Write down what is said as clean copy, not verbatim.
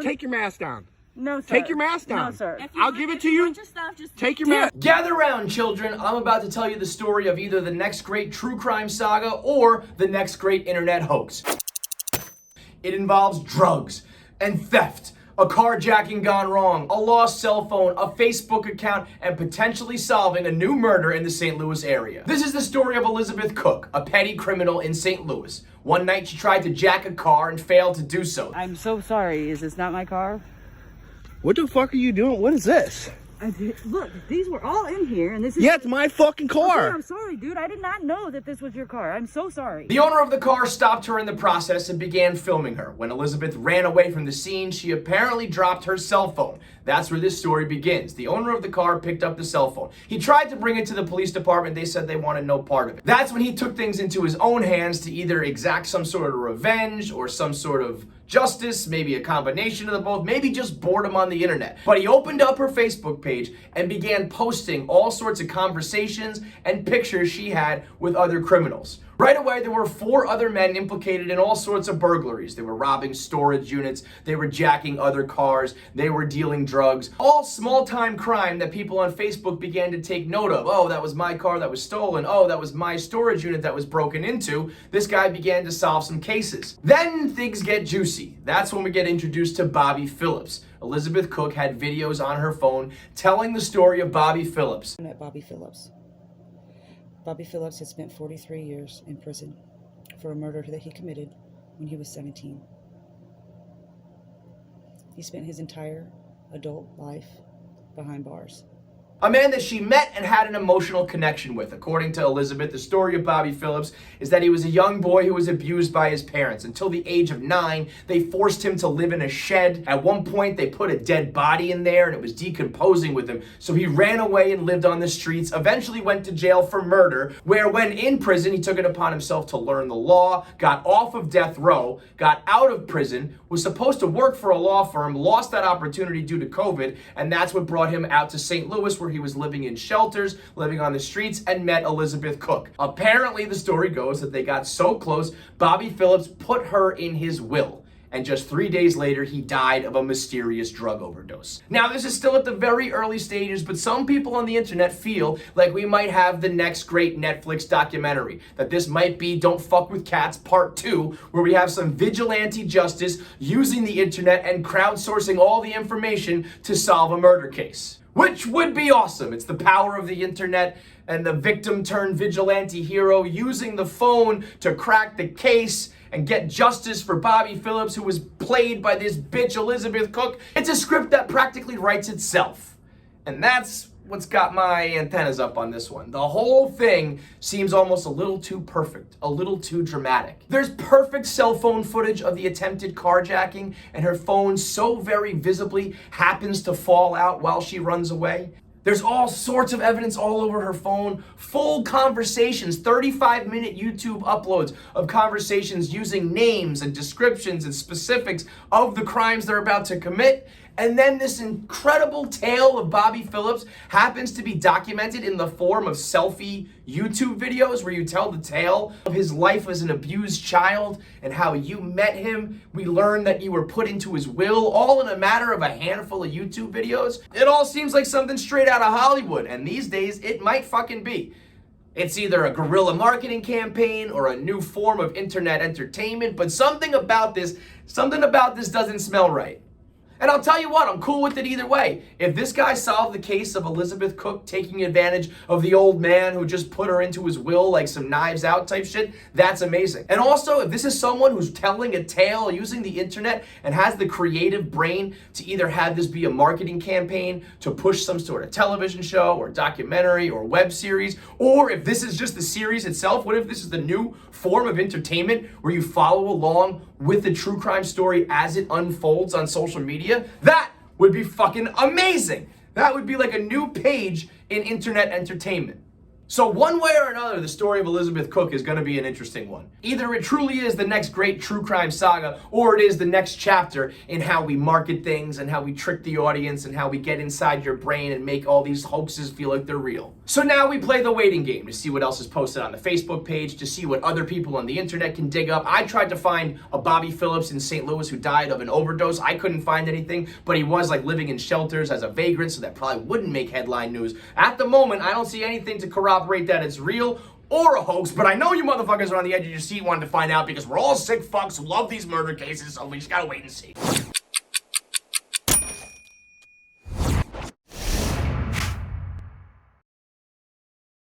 Take your mask down. No, sir. Take your mask down. No, sir. I'll give it to you. Your stuff, just Take your mask. Gather round, children. I'm about to tell you the story of either the next great true crime saga or the next great internet hoax. It involves drugs and theft, a carjacking gone wrong, a lost cell phone, a Facebook account, and potentially solving a new murder in the St. Louis area. This is the story of Elizabeth Cooke, a petty criminal in St. Louis. One night she tried to jack a car and failed to do so. I'm so sorry. Is this not my car? What the fuck are you doing? What is this? Look, these were all in here, and this is... Yeah, it's my fucking car. Okay, I'm sorry, dude. I did not know that this was your car. I'm so sorry. The owner of the car stopped her in the process and began filming her. When Elizabeth ran away from the scene, she apparently dropped her cell phone. That's where this story begins. The owner of the car picked up the cell phone. He tried to bring it to the police department. They said they wanted no part of it. That's when he took things into his own hands to either exact some sort of revenge or some sort of justice, maybe a combination of the both, maybe just boredom on the internet. But he opened up her Facebook page and began posting all sorts of conversations and pictures she had with other criminals. Right away, there were 4 other men implicated in all sorts of burglaries. They were robbing storage units, they were jacking other cars, they were dealing drugs. All small-time crime that people on Facebook began to take note of. Oh, that was my car that was stolen. Oh, that was my storage unit that was broken into. This guy began to solve some cases. Then things get juicy. That's when we get introduced to Bobby Phillips. Elizabeth Cooke had videos on her phone telling the story of Bobby Phillips. I met Bobby Phillips. Bobby Phillips had spent 43 years in prison for a murder that he committed when he was 17. He spent his entire adult life behind bars. A man that she met and had an emotional connection with. According to Elizabeth, the story of Bobby Phillips is that he was a young boy who was abused by his parents. Until the age of 9, they forced him to live in a shed. At one point, they put a dead body in there and it was decomposing with him. So he ran away and lived on the streets, eventually went to jail for murder, where when in prison, he took it upon himself to learn the law, got off of death row, got out of prison, was supposed to work for a law firm, lost that opportunity due to COVID, and that's what brought him out to St. Louis, where he was living in shelters, living on the streets, and met Elizabeth Cooke. Apparently, the story goes that they got so close, Bobby Phillips put her in his will. And just 3 days later, he died of a mysterious drug overdose. Now, this is still at the very early stages, but some people on the internet feel like we might have the next great Netflix documentary. That this might be Don't Fuck with Cats Part 2, where we have some vigilante justice using the internet and crowdsourcing all the information to solve a murder case. Which would be awesome. It's the power of the internet and the victim turned vigilante hero using the phone to crack the case and get justice for Bobby Phillips, who was played by this bitch Elizabeth Cooke. It's a script that practically writes itself. And that's what's got my antennas up on this one. The whole thing seems almost a little too perfect, a little too dramatic. There's perfect cell phone footage of the attempted carjacking, and her phone so very visibly happens to fall out while she runs away. There's all sorts of evidence all over her phone, full conversations, 35-minute YouTube uploads of conversations using names and descriptions and specifics of the crimes they're about to commit. And then this incredible tale of Bobby Phillips happens to be documented in the form of selfie YouTube videos where you tell the tale of his life as an abused child and how you met him. We learned that you were put into his will, all in a matter of a handful of YouTube videos. It all seems like something straight out of Hollywood, and these days it might fucking be. It's either a guerrilla marketing campaign or a new form of internet entertainment, but something about this doesn't smell right. And I'll tell you what, I'm cool with it either way. If this guy solved the case of Elizabeth Cooke taking advantage of the old man who just put her into his will like some Knives Out type shit, that's amazing. And also, if this is someone who's telling a tale using the internet and has the creative brain to either have this be a marketing campaign to push some sort of television show or documentary or web series, or if this is just the series itself, what if this is the new form of entertainment where you follow along with the true crime story as it unfolds on social media? That would be fucking amazing. That would be like a new page in internet entertainment. So one way or another, the story of Elizabeth Cooke is going to be an interesting one. Either it truly is the next great true crime saga, or it is the next chapter in how we market things and how we trick the audience and how we get inside your brain and make all these hoaxes feel like they're real. So now we play the waiting game to see what else is posted on the Facebook page, to see what other people on the internet can dig up. I tried to find a Bobby Phillips in St. Louis who died of an overdose. I couldn't find anything, but he was like living in shelters as a vagrant, so that probably wouldn't make headline news. At the moment, I don't see anything to corroborate that it's real or a hoax, but I know you motherfuckers are on the edge of your seat wanting to find out because we're all sick fucks who love these murder cases, so we just gotta wait and see.